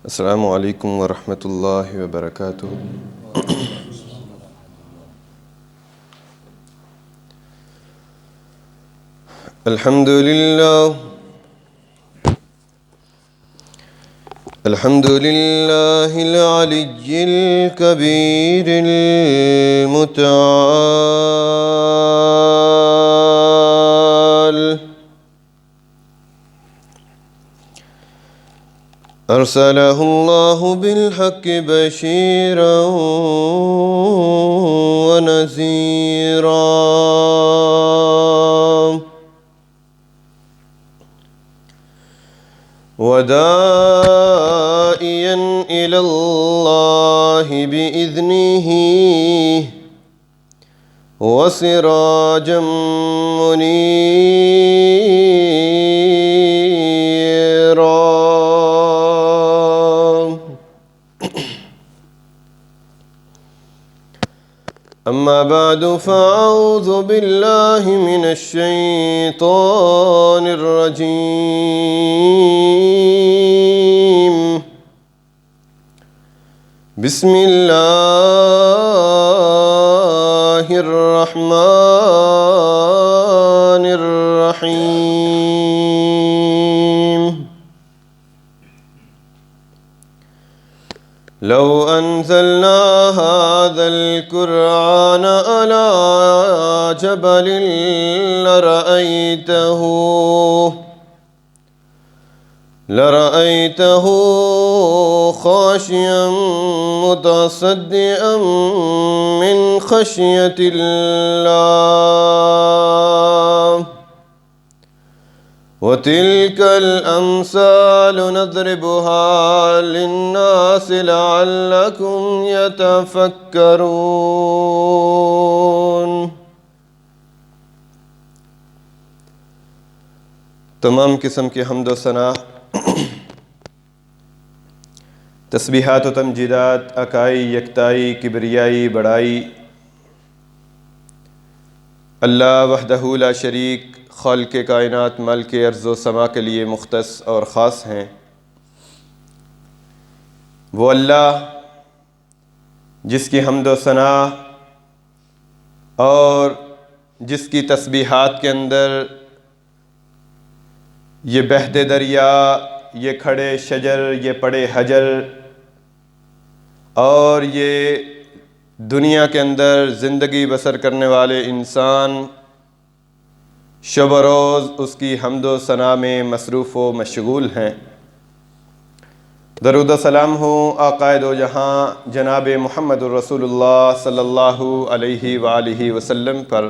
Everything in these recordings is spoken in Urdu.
السلام علیکم ورحمۃ اللہ وبرکاتہ۔ الحمد للہ العلی الکبیر المتعال، ارسلہ اللہ بالحق بشیرا ونذیرا، وداعیا الی اللہ بإذنہ وسراجا منیرا۔ اما بعد فاعوذ باللہ من الشیطان الرجیم، بسم اللہ الرحمن الرحیم۔ لو انزلنا هذا القرآن على جبل لرأيته خاشعا متصدعا من خشية الله، وتلك الأمثال نضربها للناس لعلكم يتفكرون۔ تمام قسم کی حمد و ثنا، تسبیحات و تمجیدات، اکائی، یکتائی، کبریائی، بڑائی اللہ وحدہ لا شریک، خالق کائنات، مالک ارض و سما کے لیے مختص اور خاص ہیں۔ وہ اللہ جس کی حمد و ثنا اور جس کی تسبیحات کے اندر یہ بہتے دریا، یہ کھڑے شجر، یہ پڑے حجر اور یہ دنیا کے اندر زندگی بسر کرنے والے انسان شب و روز اس کی حمد و ثنا میں مصروف و مشغول ہیں۔ درود و سلام ہو آقا دو جہاں جناب محمد الرسول اللہ صلی اللہ علیہ وآلہ وسلم پر۔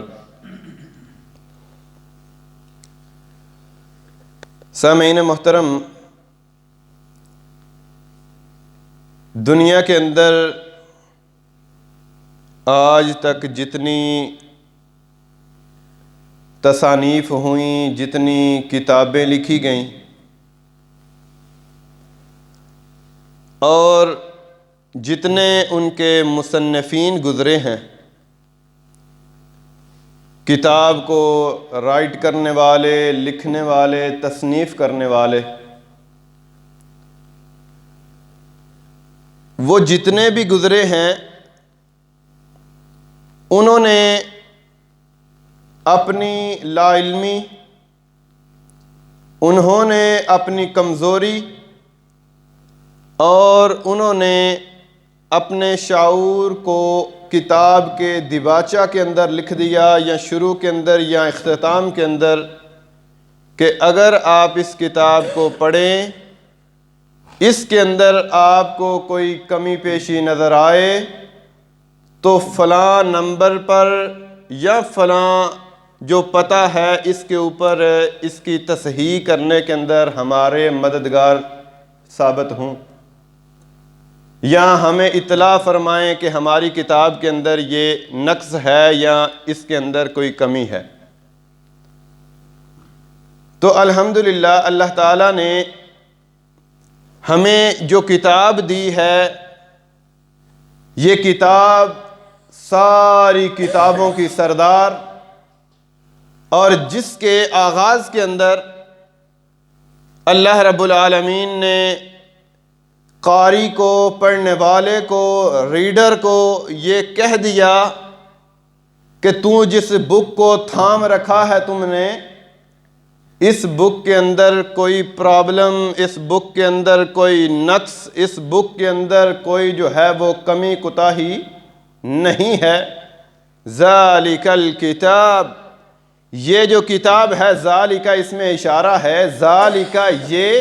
سامعین محترم، دنیا کے اندر آج تک جتنی تصانیف ہوئیں، جتنی کتابیں لکھی گئیں اور جتنے ان کے مصنفین گزرے ہیں، کتاب کو رائٹ کرنے والے، لکھنے والے، تصنیف کرنے والے، وہ جتنے بھی گزرے ہیں انہوں نے اپنی لا علمی، انہوں نے اپنی کمزوری اور انہوں نے اپنے شعور کو کتاب کے دیباچہ کے اندر لکھ دیا، یا شروع کے اندر یا اختتام کے اندر، کہ اگر آپ اس کتاب کو پڑھیں، اس کے اندر آپ کو کوئی کمی پیشی نظر آئے تو فلاں نمبر پر یا فلاں جو پتہ ہے اس کے اوپر اس کی تصحیح کرنے کے اندر ہمارے مددگار ثابت ہوں، یا ہمیں اطلاع فرمائیں کہ ہماری کتاب کے اندر یہ نقص ہے یا اس کے اندر کوئی کمی ہے۔ تو الحمدللہ اللہ تعالیٰ نے ہمیں جو کتاب دی ہے، یہ کتاب ساری کتابوں کی سردار، اور جس کے آغاز کے اندر اللہ رب العالمین نے قاری کو، پڑھنے والے کو، ریڈر کو یہ کہہ دیا کہ تو جس بک کو تھام رکھا ہے تم نے، اس بک کے اندر کوئی پرابلم، اس بک کے اندر کوئی نقص، اس بک کے اندر کوئی جو ہے وہ کمی کوتاہی نہیں ہے۔ ذالک الکتاب، یہ جو کتاب ہے، ذالک اس میں اشارہ ہے، ذالک یہ،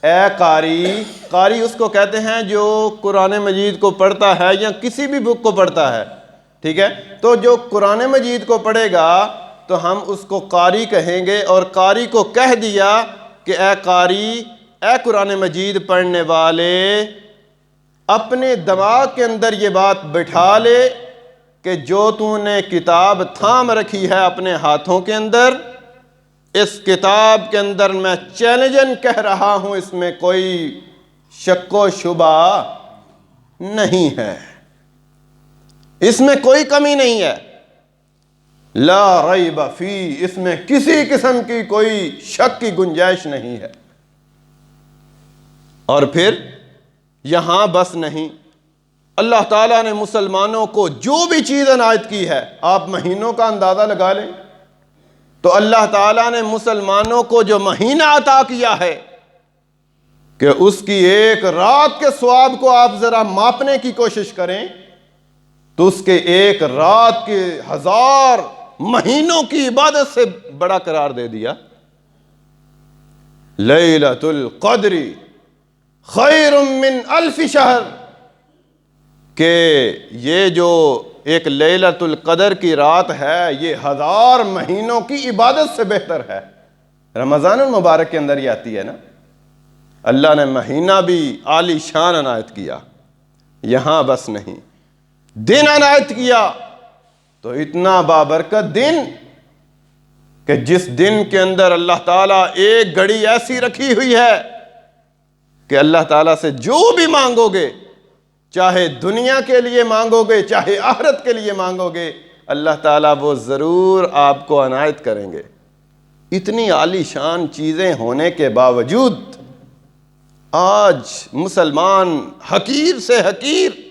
اے قاری، قاری اس کو کہتے ہیں جو قرآن مجید کو پڑھتا ہے یا کسی بھی بک کو پڑھتا ہے، ٹھیک ہے؟ تو جو قرآن مجید کو پڑھے گا تو ہم اس کو قاری کہیں گے، اور قاری کو کہہ دیا کہ اے قاری، اے قرآن مجید پڑھنے والے، اپنے دماغ کے اندر یہ بات بٹھا لے کہ جو تو نے کتاب تھام رکھی ہے اپنے ہاتھوں کے اندر، اس کتاب کے اندر میں چیلنجن کہہ رہا ہوں، اس میں کوئی شک و شبہ نہیں ہے، اس میں کوئی کمی نہیں ہے، لا ریب فی، اس میں کسی قسم کی کوئی شک کی گنجائش نہیں ہے۔ اور پھر یہاں بس نہیں، اللہ تعالیٰ نے مسلمانوں کو جو بھی چیز عنایت کی ہے، آپ مہینوں کا اندازہ لگا لیں تو اللہ تعالیٰ نے مسلمانوں کو جو مہینہ عطا کیا ہے کہ اس کی ایک رات کے ثواب کو آپ ذرا ماپنے کی کوشش کریں تو اس کے ایک رات کے 1000 مہینوں کی عبادت سے بڑا قرار دے دیا۔ لیلۃ القدر خیر من 1000 شہر، کہ یہ جو ایک لیلۃ القدر کی رات ہے یہ 1000 مہینوں کی عبادت سے بہتر ہے۔ رمضان المبارک کے اندر یہ آتی ہے نا، اللہ نے مہینہ بھی عالی شان عنایت کیا، یہاں بس نہیں، دن عنایت کیا تو اتنا بابرکت دن کہ جس دن کے اندر اللہ تعالیٰ ایک گھڑی ایسی رکھی ہوئی ہے کہ اللہ تعالیٰ سے جو بھی مانگو گے، چاہے دنیا کے لیے مانگو گے چاہے آخرت کے لیے مانگو گے، اللہ تعالیٰ وہ ضرور آپ کو عنایت کریں گے۔ اتنی عالی شان چیزیں ہونے کے باوجود آج مسلمان حقیر سے حقیر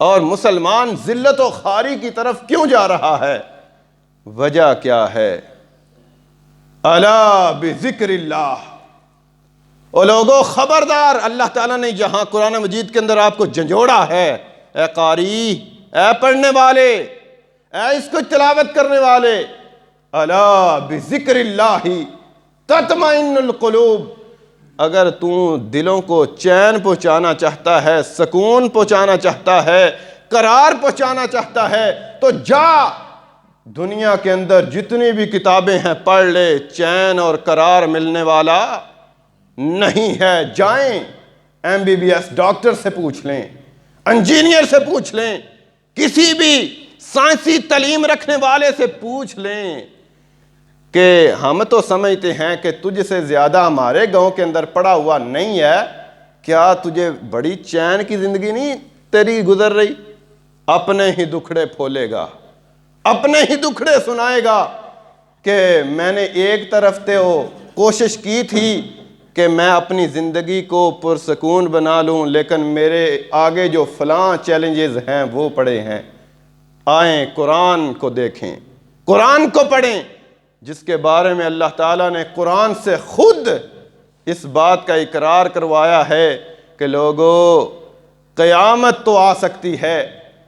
اور مسلمان ذلت و خواری کی طرف کیوں جا رہا ہے؟ وجہ کیا ہے؟ الا بذکر اللہ، او لوگو خبردار، اللہ تعالیٰ نے جہاں قرآن مجید کے اندر آپ کو جھنجھوڑا ہے، اے قاری، اے پڑھنے والے، اے اس کو تلاوت کرنے والے، الا بذکر اللہ تطمئن القلوب، اگر تو دلوں کو چین پہنچانا چاہتا ہے، سکون پہنچانا چاہتا ہے، قرار پہنچانا چاہتا ہے تو جا دنیا کے اندر جتنی بھی کتابیں ہیں پڑھ لے، چین اور قرار ملنے والا نہیں ہے۔ جائیں MBBS ڈاکٹر سے پوچھ لیں، انجینئر سے پوچھ لیں، کسی بھی سائنسی تعلیم رکھنے والے سے پوچھ لیں کہ ہم تو سمجھتے ہیں کہ تجھ سے زیادہ ہمارے گاؤں کے اندر پڑا ہوا نہیں ہے، کیا تجھے بڑی چین کی زندگی نہیں تیری گزر رہی؟ اپنے ہی دکھڑے پھولے گا، اپنے ہی دکھڑے سنائے گا کہ میں نے ایک طرف تو کوشش کی تھی کہ میں اپنی زندگی کو پرسکون بنا لوں، لیکن میرے آگے جو فلاں چیلنجز ہیں وہ پڑے ہیں۔ آئیں قرآن کو دیکھیں، قرآن کو پڑھیں، جس کے بارے میں اللہ تعالیٰ نے قرآن سے خود اس بات کا اقرار کروایا ہے کہ لوگو قیامت تو آ سکتی ہے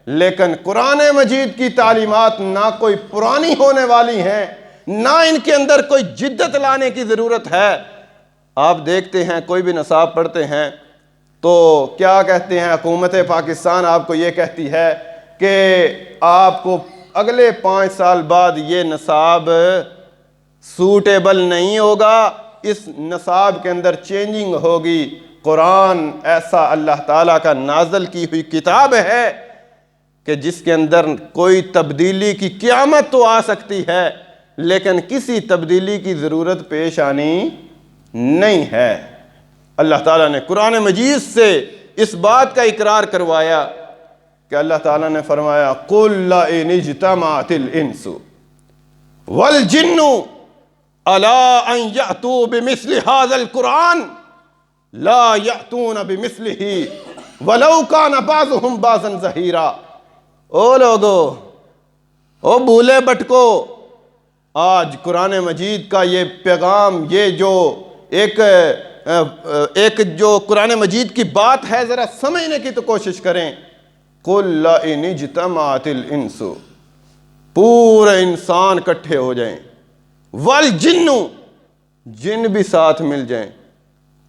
لیکن قرآن مجید کی تعلیمات نہ کوئی پرانی ہونے والی ہیں، نہ ان کے اندر کوئی جدت لانے کی ضرورت ہے۔ آپ دیکھتے ہیں کوئی بھی نصاب پڑھتے ہیں تو کیا کہتے ہیں، حکومت پاکستان آپ کو یہ کہتی ہے کہ آپ کو اگلے 5 سال بعد یہ نصاب سوٹیبل نہیں ہوگا، اس نصاب کے اندر چینجنگ ہوگی۔ قرآن ایسا اللہ تعالیٰ کا نازل کی ہوئی کتاب ہے کہ جس کے اندر کوئی تبدیلی کی قیامت تو آ سکتی ہے لیکن کسی تبدیلی کی ضرورت پیش آنی نہیں ہے۔ اللہ تعالیٰ نے قرآن مجید سے اس بات کا اقرار کروایا کہ اللہ تعالیٰ نے فرمایا قُلْ لَئِنِ اجْتَمَعَتِ الْإِنسُ وَالْجِنُّ عَلَىٰ أَن يَأْتُوا بِمِثْلِ هَذَا الْقُرْآنِ لا یأتون بمثلہ ولو کان بعضهم بعضا ظہیرا۔ او لوگو، او بھولے بٹکو، آج قرآن مجید کا یہ پیغام، یہ جو ایک جو قرآن مجید کی بات ہے ذرا سمجھنے کی تو کوشش کریں۔ قُلْ لَئِنِ اجْتَمَعَتِ الْإِنسُ، پورے انسان کٹھے ہو جائیں، وَالْجِنُّ، جن بھی ساتھ مل جائیں،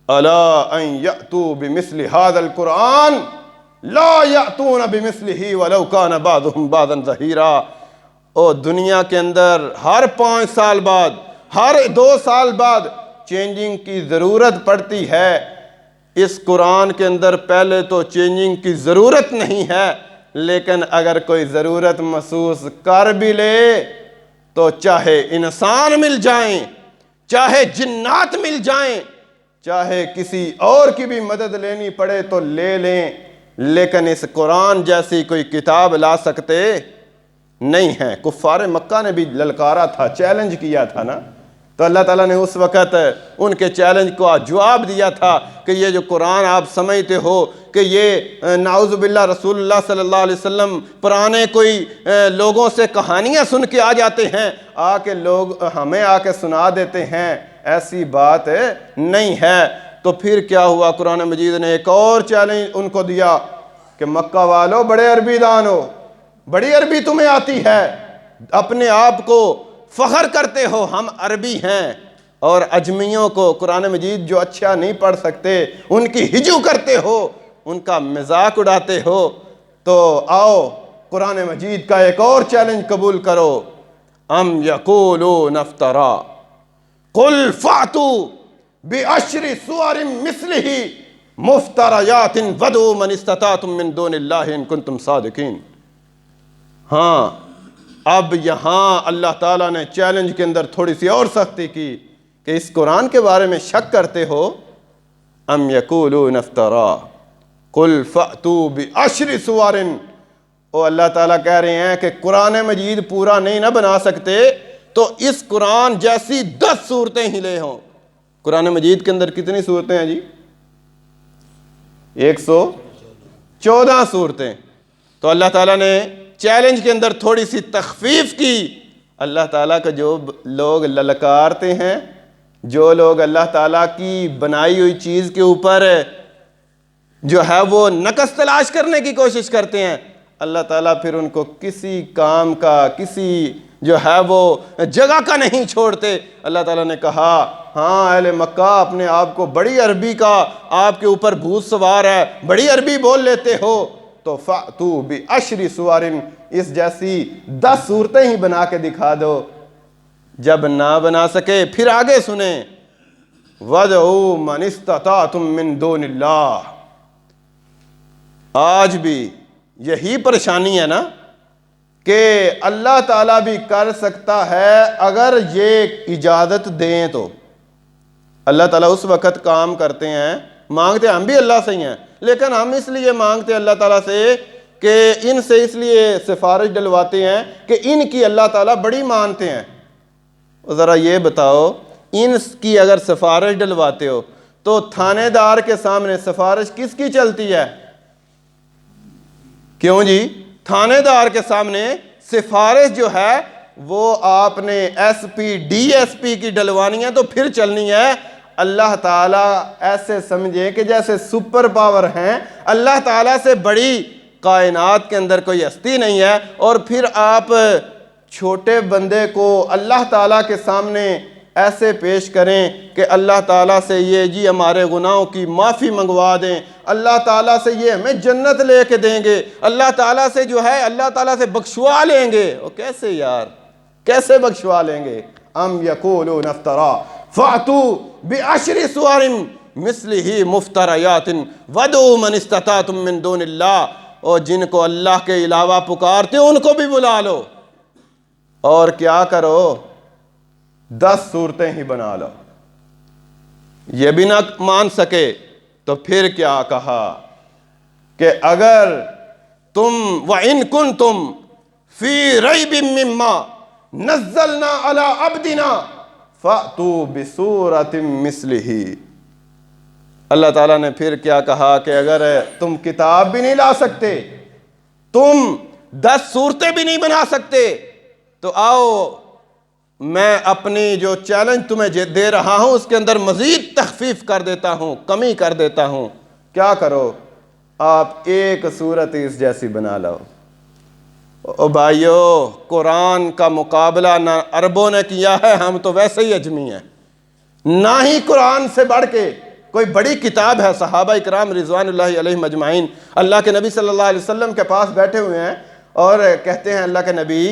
أَلَا أَن يَأْتُوا بِمِثْلِ هَذَا الْقُرْآنِ لَا يَأْتُونَ بِمِثْلِهِ وَلَوْ كَانَ بَعْضُهُمْ بَعْضًا ظَهِيرًا۔ او دنیا کے اندر ہر 5 سال بعد، ہر 2 سال بعد چینجنگ کی ضرورت پڑتی ہے۔ اس قرآن کے اندر پہلے تو چینجنگ کی ضرورت نہیں ہے، لیکن اگر کوئی ضرورت محسوس کر بھی لے تو چاہے انسان مل جائیں، چاہے جنات مل جائیں، چاہے کسی اور کی بھی مدد لینی پڑے تو لے لیں، لیکن اس قرآن جیسی کوئی کتاب لا سکتے نہیں ہیں۔ کفار مکہ نے بھی للکارا تھا، چیلنج کیا تھا نا، تو اللہ تعالیٰ نے اس وقت ان کے چیلنج کو جواب دیا تھا کہ یہ جو قرآن آپ سمجھتے ہو کہ یہ نعوذ باللہ رسول اللہ صلی اللہ علیہ وسلم پرانے کوئی لوگوں سے کہانیاں سن کے آ جاتے ہیں، آ کے لوگ ہمیں آ کے سنا دیتے ہیں، ایسی بات نہیں ہے۔ تو پھر کیا ہوا، قرآن مجید نے ایک اور چیلنج ان کو دیا کہ مکہ والو بڑے عربی دان ہو، بڑی عربی تمہیں آتی ہے، اپنے آپ کو فخر کرتے ہو ہم عربی ہیں، اور اجمیوں کو قرآن مجید جو اچھا نہیں پڑھ سکتے ان کی ہجو کرتے ہو، ان کا مذاق اڑاتے ہو، تو آؤ قرآن مجید کا ایک اور چیلنج قبول کرو۔ ام یقولون افترا قل فاتوا بعشر سور مثلہ مفتریات ودعوا من استطعتم من دون اللہ ان کنتم صادقین۔ ہاں، اب یہاں اللہ تعالیٰ نے چیلنج کے اندر تھوڑی سی اور سختی کی کہ اس قرآن کے بارے میں شک کرتے ہو، ام یقولون افترا قل فأتوا بعشر سور، او اللہ تعالیٰ کہہ رہے ہیں کہ قرآن مجید پورا نہیں نہ بنا سکتے تو اس قرآن جیسی 10 صورتیں ہی لے ہوں۔ قرآن مجید کے اندر کتنی صورتیں ہیں جی؟ 114 صورتیں۔ تو اللہ تعالیٰ نے چیلنج کے اندر تھوڑی سی تخفیف کی۔ اللہ تعالیٰ کا جو لوگ للکارتے ہیں، جو لوگ اللہ تعالیٰ کی بنائی ہوئی چیز کے اوپر جو ہے وہ نقص تلاش کرنے کی کوشش کرتے ہیں، اللہ تعالیٰ پھر ان کو کسی کام کا، کسی جو ہے وہ جگہ کا نہیں چھوڑتے۔ اللہ تعالیٰ نے کہا ہاں اہل مکہ اپنے آپ کو بڑی عربی کا آپ کے اوپر بھوت سوار ہے، بڑی عربی بول لیتے ہو، تو فَأْتُوا بِعَشْرِ سُوَرٍ، اس جیسی 10 صورتیں ہی بنا کے دکھا دو۔ جب نہ بنا سکے پھر آگے سنیں، وَدْعُوا مَنِ اسْتَطَعْتُم مِّن دُونِ اللَّهِ۔ آج بھی یہی پریشانی ہے نا کہ اللہ تعالیٰ بھی کر سکتا ہے اگر یہ اجازت دیں تو۔ اللہ تعالیٰ اس وقت کام کرتے ہیں، مانگتے ہم بھی اللہ سے ہی ہیں، لیکن ہم اس لیے مانگتے اللہ تعالیٰ سے کہ ان سے اس لیے سفارش ڈلواتے ہیں کہ ان کی اللہ تعالیٰ بڑی مانتے ہیں۔ ذرا یہ بتاؤ، ان کی اگر سفارش ڈلواتے ہو تو تھانے دار کے سامنے سفارش کس کی چلتی ہے؟ کیوں جی؟ تھانے دار کے سامنے سفارش جو ہے وہ آپ نے S P D S P کی ڈلوانی ہے تو پھر چلنی ہے۔ اللہ تعالیٰ ایسے سمجھیں کہ جیسے سپر پاور ہیں، اللہ تعالیٰ سے بڑی کائنات کے اندر کوئی ہستی نہیں ہے، اور پھر آپ چھوٹے بندے کو اللہ تعالیٰ کے سامنے ایسے پیش کریں کہ اللہ تعالیٰ سے یہ جی ہمارے گناہوں کی معافی منگوا دیں، اللہ تعالیٰ سے یہ ہمیں جنت لے کے دیں گے، اللہ تعالیٰ سے جو ہے اللہ تعالیٰ سے بخشوا لیں گے۔ وہ کیسے یار، کیسے بخشوا لیں گے؟ ام یقولون افترا فأتوا بعشر سور مثلہ مفتریات ودعوا من استطعتم من دون اللہ، اور جن کو اللہ کے علاوہ پکارتے ان کو بھی بلا لو، اور کیا کرو؟ 10 صورتیں ہی بنا لو۔ یہ بھی نہ مان سکے تو پھر کیا کہا کہ اگر تم وَإِن كُنتُمْ فِي رَيْبٍ مِّمَّا نَزَّلْنَا عَلَىٰ عَبْدِنَا فَأْتُوا بِسُورَةٍ مِّثْلِهِ، اللہ تعالیٰ نے پھر کیا کہا کہ اگر تم کتاب بھی نہیں لا سکتے، تم 10 صورتیں بھی نہیں بنا سکتے، تو آؤ میں اپنی جو چیلنج تمہیں دے رہا ہوں اس کے اندر مزید تخفیف کر دیتا ہوں، کمی کر دیتا ہوں۔ کیا کرو؟ آپ ایک صورت اس جیسی بنا لاؤ۔ او بھائیو، قرآن کا مقابلہ نہ عربوں نے کیا ہے، ہم تو ویسے ہی اجمی ہیں، نہ ہی قرآن سے بڑھ کے کوئی بڑی کتاب ہے۔ صحابہ اکرام رضوان اللہ علیہم اجمعین اللہ کے نبی صلی اللہ علیہ وسلم کے پاس بیٹھے ہوئے ہیں اور کہتے ہیں، اللہ کے نبی،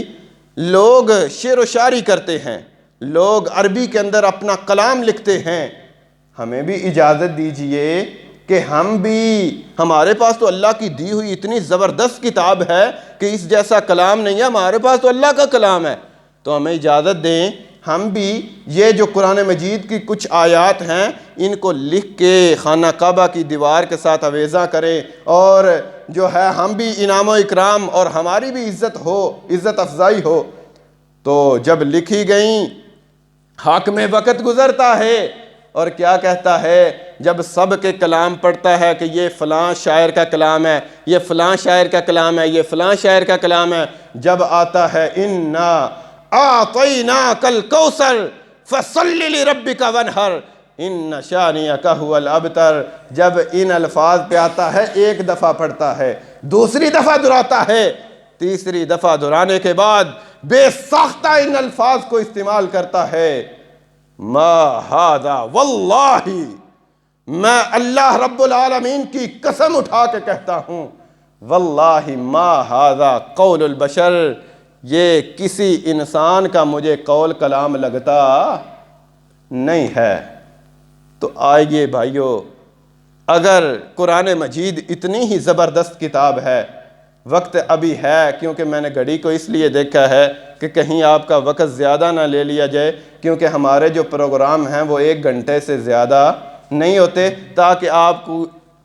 لوگ شعر و شاعری کرتے ہیں، لوگ عربی کے اندر اپنا کلام لکھتے ہیں، ہمیں بھی اجازت دیجئے کہ ہم بھی، ہمارے پاس تو اللہ کی دی ہوئی اتنی زبردست کتاب ہے کہ اس جیسا کلام نہیں ہے، ہمارے پاس تو اللہ کا کلام ہے، تو ہمیں اجازت دیں ہم بھی یہ جو قرآن مجید کی کچھ آیات ہیں ان کو لکھ کے خانہ کعبہ کی دیوار کے ساتھ آویزاں کریں، اور جو ہے ہم بھی انعام و اکرام اور ہماری بھی عزت ہو، عزت افزائی ہو۔ تو جب لکھی گئیں، حق میں وقت گزرتا ہے اور کیا کہتا ہے، جب سب کے کلام پڑھتا ہے کہ یہ فلاں شاعر کا کلام ہے، یہ فلاں شاعر کا کلام ہے، یہ فلاں شاعر کا کلام ہے، جب آتا ہے اِنَّا أَعْطَيْنَاكَ الْكَوْثَرَ فَصَلِّ لِرَبِّكَ وَانْحَرْ إِنَّ شَانِئَكَ هُوَ الْأَبْتَرُ، جب ان الفاظ پہ آتا ہے ایک دفعہ پڑھتا ہے، دوسری دفعہ دہراتا ہے، تیسری دفعہ دہرانے کے بعد بے ساختہ ان الفاظ کو استعمال کرتا ہے، ما هذا واللہ، میں اللہ رب العالمین کی قسم اٹھا کے کہتا ہوں، واللہ ما هذا قول البشر، یہ کسی انسان کا مجھے قول کلام لگتا نہیں ہے۔ تو آئیے بھائیو، اگر قرآن مجید اتنی ہی زبردست کتاب ہے، وقت ابھی ہے کیونکہ میں نے گھڑی کو اس لیے دیکھا ہے کہ کہیں آپ کا وقت زیادہ نہ لے لیا جائے، کیونکہ ہمارے جو پروگرام ہیں وہ 1 گھنٹے سے زیادہ نہیں ہوتے، تاکہ آپ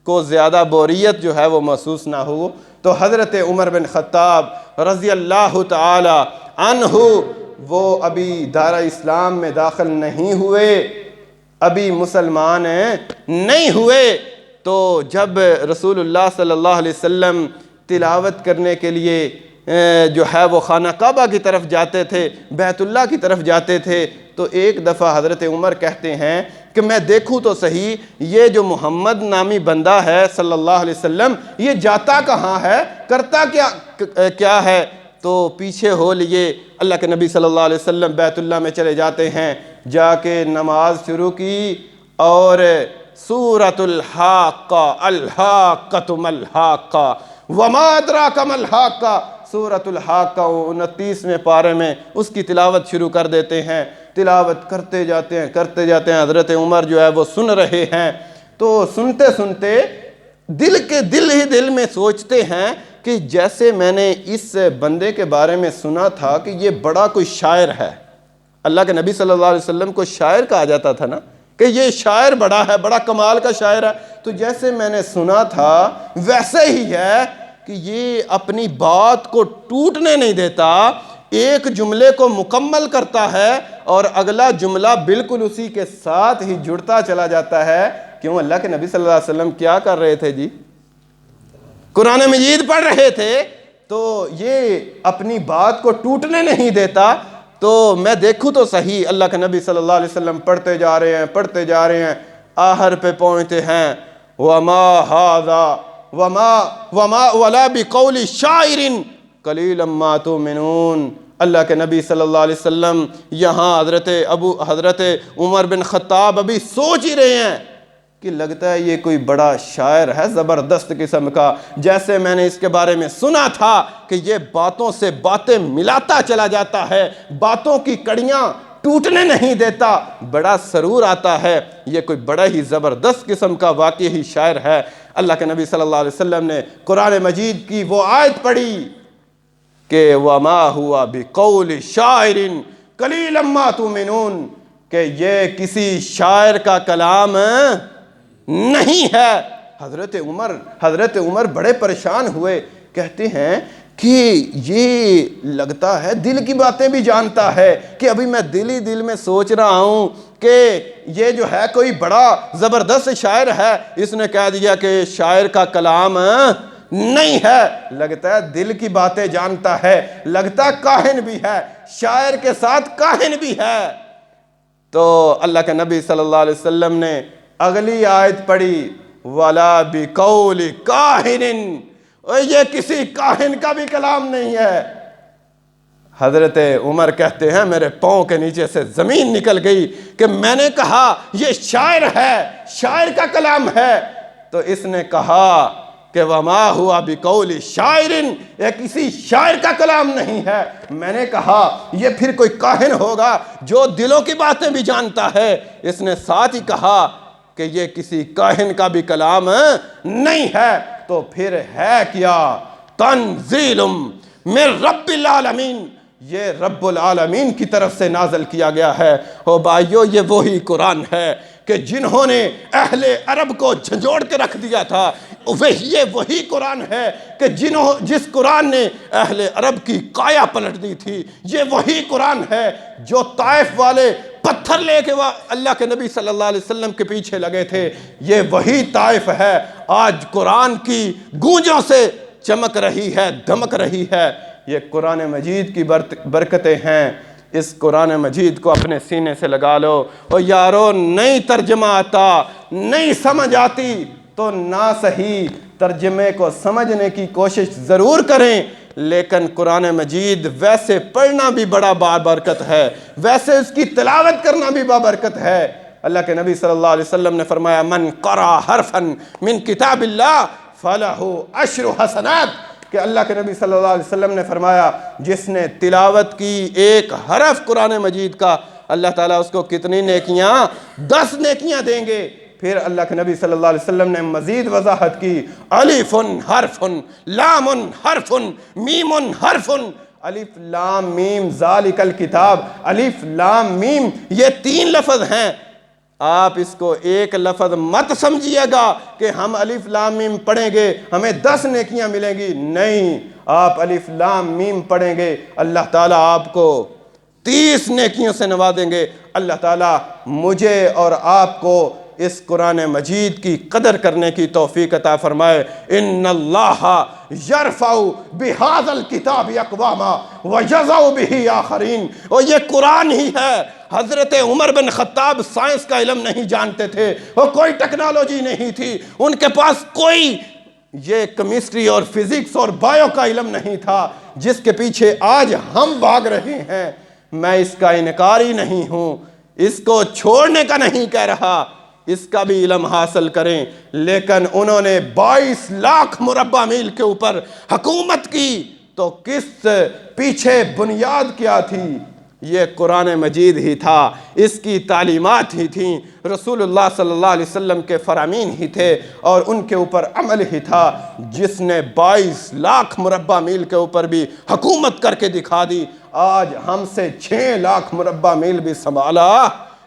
کو زیادہ بوریت جو ہے وہ محسوس نہ ہو۔ تو حضرت عمر بن خطاب رضی اللہ تعالی عنہ، وہ ابھی دار اسلام میں داخل نہیں ہوئے، ابھی مسلمان نہیں ہوئے، تو جب رسول اللہ صلی اللہ علیہ وسلم تلاوت کرنے کے لیے جو ہے وہ خانہ کعبہ کی طرف جاتے تھے، بیت اللہ کی طرف جاتے تھے، تو ایک دفعہ حضرت عمر کہتے ہیں کہ میں دیکھوں تو صحیح یہ جو محمد نامی بندہ ہے صلی اللہ علیہ وسلم، یہ جاتا کہاں ہے، کرتا کیا ہے؟ تو پیچھے ہو لیے اللہ کے نبی صلی اللہ علیہ وسلم بیت اللہ میں چلے جاتے ہیں، جا کے نماز شروع کی اور سورۃ الحاقہ، الحاقۃ ما الحاقہ وما ادراک ما الحاقہ، سورۃ الحاقہ 29ویں پارے میں اس کی تلاوت شروع کر دیتے ہیں، تلاوت کرتے جاتے ہیں، حضرت عمر جو ہے وہ سن رہے ہیں، تو سنتے سنتے دل میں سوچتے ہیں کہ جیسے میں نے اس بندے کے بارے میں سنا تھا کہ یہ بڑا کوئی شاعر ہے، اللہ کے نبی صلی اللہ علیہ وسلم کو شاعر کہا جاتا تھا نا، کہ یہ شاعر بڑا ہے، بڑا کمال کا شاعر ہے، تو جیسے میں نے سنا تھا ویسے ہی ہے کہ یہ اپنی بات کو ٹوٹنے نہیں دیتا، ایک جملے کو مکمل کرتا ہے اور اگلا جملہ بالکل اسی کے ساتھ ہی جڑتا چلا جاتا ہے۔ کیوں؟ اللہ کے نبی صلی اللہ علیہ وسلم کیا کر رہے تھے جی؟ قرآن مجید پڑھ رہے تھے، تو یہ اپنی بات کو ٹوٹنے نہیں دیتا۔ تو میں دیکھوں تو صحیح، اللہ کے نبی صلی اللہ علیہ وسلم پڑھتے جا رہے ہیں، آخر پہ پہنچتے ہیں، وما هذا وما ولا بقول شاعر قلیلا ما تؤمنون۔ اللہ کے نبی صلی اللہ علیہ وسلم یہاں حضرت عمر بن خطاب ابھی سوچ ہی رہے ہیں کہ لگتا ہے یہ کوئی بڑا شاعر ہے، زبردست قسم کا، جیسے میں نے اس کے بارے میں سنا تھا کہ یہ باتوں سے باتیں ملاتا چلا جاتا ہے، باتوں کی کڑیاں ٹوٹنے نہیں دیتا، بڑا سرور آتا ہے، یہ کوئی بڑا ہی زبردست قسم کا واقعی شاعر ہے۔ اللہ کے نبی صلی اللہ علیہ وسلم نے قرآن مجید کی وہ آیت پڑھی کہ وَمَا هُوَ بِقَوْلِ شَاعِرٍ قَلِيلًا مَا تُؤْمِنُونَ، کہ یہ کسی شاعر کا کلام نہیں ہے۔ حضرت عمر بڑے پریشان ہوئے، کہتے ہیں کہ یہ لگتا ہے دل کی باتیں بھی جانتا ہے، کہ ابھی میں دل ہی دل میں سوچ رہا ہوں کہ یہ جو ہے کوئی بڑا زبردست شاعر ہے، اس نے کہہ دیا کہ شاعر کا کلام نہیں ہے، لگتا ہے دل کی باتیں جانتا ہے، لگتا ہے کاہن بھی ہے، شاعر کے ساتھ کاہن بھی ہے۔ تو اللہ کے نبی صلی اللہ علیہ وسلم نے اگلی آیت پڑھی وَلَا بِقَوْلِ كَاهِنٍ، اور یہ کسی کاہن کا بھی کلام نہیں ہے۔ حضرت عمر کہتے ہیں میرے پاؤں کے نیچے سے زمین نکل گئی کہ میں نے کہا یہ شاعر ہے، شاعر کا کلام ہے۔ تو اس نے کہا کہ وَمَا هُوَ بِقَوْلِ شَاعِرٍ، یہ کسی شاعر کا کلام نہیں ہے۔ میں نے کہا یہ پھر کوئی کاہن ہوگا جو دلوں کی باتیں بھی جانتا ہے۔ اس نے ساتھ ہی کہا کہ یہ کسی کاہن کا بھی کلام نہیں ہے، تو پھر ہے کیا؟ تنزیل من رب العالمین، یہ رب العالمین کی طرف سے نازل کیا گیا ہے۔ او بھائیو، یہ وہی قرآن ہے کہ جنہوں نے اہل عرب کو جھنجھوڑ کے رکھ دیا تھا، یہ وہی قرآن ہے کہ جس قرآن نے اہل عرب کی کایا پلٹ دی تھی، یہ وہی قرآن ہے جو طائف والے پتھر لے کے اللہ کے نبی صلی اللہ علیہ وسلم کے پیچھے لگے تھے، یہ وہی طائف ہے آج قرآن کی گونجوں سے چمک رہی ہے، دمک رہی ہے۔ یہ قرآن مجید کی برکتیں ہیں۔ اس قرآن مجید کو اپنے سینے سے لگا لو۔ اور یارو، نہیں ترجمہ آتا، نہیں سمجھ آتی تو نہ صحیح ترجمے کو سمجھنے کی کوشش ضرور کریں، لیکن قرآن مجید ویسے پڑھنا بھی بڑا بابرکت ہے، ویسے اس کی تلاوت کرنا بھی بابرکت ہے۔ اللہ کے نبی صلی اللہ علیہ وسلم نے فرمایا من قرأ حرفا من کتاب اللہ فلہ 10 حسنات، کہ اللہ کے نبی صلی اللہ علیہ وسلم نے فرمایا جس نے تلاوت کی ایک حرف قرآن مجید کا، اللہ تعالیٰ اس کو کتنی نیکیاں؟ 10 نیکیاں دیں گے۔ پھر اللہ کے نبی صلی اللہ علیہ وسلم نے مزید وضاحت کی، الف حرف، لام حرف، میم حرف۔ الف لام میم ذالک الکتاب، الف لام میم یہ 3 لفظ ہیں۔ آپ اس کو ایک لفظ مت سمجھیے گا کہ ہم الف لام میم پڑھیں گے ہمیں 10 نیکیاں ملیں گی، نہیں، آپ الف لام میم پڑھیں گے اللہ تعالیٰ آپ کو 30 نیکیوں سے نوازیں گے۔ اللہ تعالیٰ مجھے اور آپ کو اس قرآن مجید کی قدر کرنے کی توفیق عطا فرمائے۔ ان اللہ یرفع بہذا الکتاب اقواما ویضع بہ آخرین، اور یہ قرآن ہی ہے۔ حضرت عمر بن خطاب سائنس کا علم نہیں جانتے تھے، اور کوئی ٹیکنالوجی نہیں تھی، ان کے پاس کوئی یہ کیمسٹری اور فزکس اور بایو کا علم نہیں تھا جس کے پیچھے آج ہم بھاگ رہے ہیں۔ میں اس کا انکاری نہیں ہوں، اس کو چھوڑنے کا نہیں کہہ رہا، اس کا بھی علم حاصل کریں، لیکن انہوں نے 22 لاکھ مربع میل کے اوپر حکومت کی تو کس پیچھے بنیاد کیا تھی؟ یہ قرآن مجید ہی تھا، اس کی تعلیمات ہی تھیں، رسول اللہ صلی اللہ علیہ وسلم کے فرامین ہی تھے، اور ان کے اوپر عمل ہی تھا، جس نے 22 لاکھ مربع میل کے اوپر بھی حکومت کر کے دکھا دی۔ آج ہم سے 6 لاکھ مربع میل بھی سنبھالا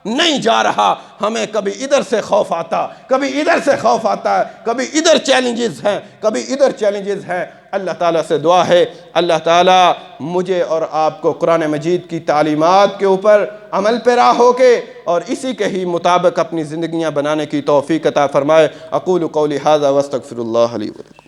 نہیں جا رہا، ہمیں کبھی ادھر سے خوف آتا، کبھی ادھر سے خوف آتا ہے، کبھی ادھر چیلنجز ہیں، کبھی ادھر چیلنجز ہیں۔ اللہ تعالیٰ سے دعا ہے اللہ تعالیٰ مجھے اور آپ کو قرآن مجید کی تعلیمات کے اوپر عمل پیرا ہو کے اور اسی کے ہی مطابق اپنی زندگیاں بنانے کی توفیق عطا فرمائے۔ اقول قولی ھذا واستغفر اللہ لی ولکم۔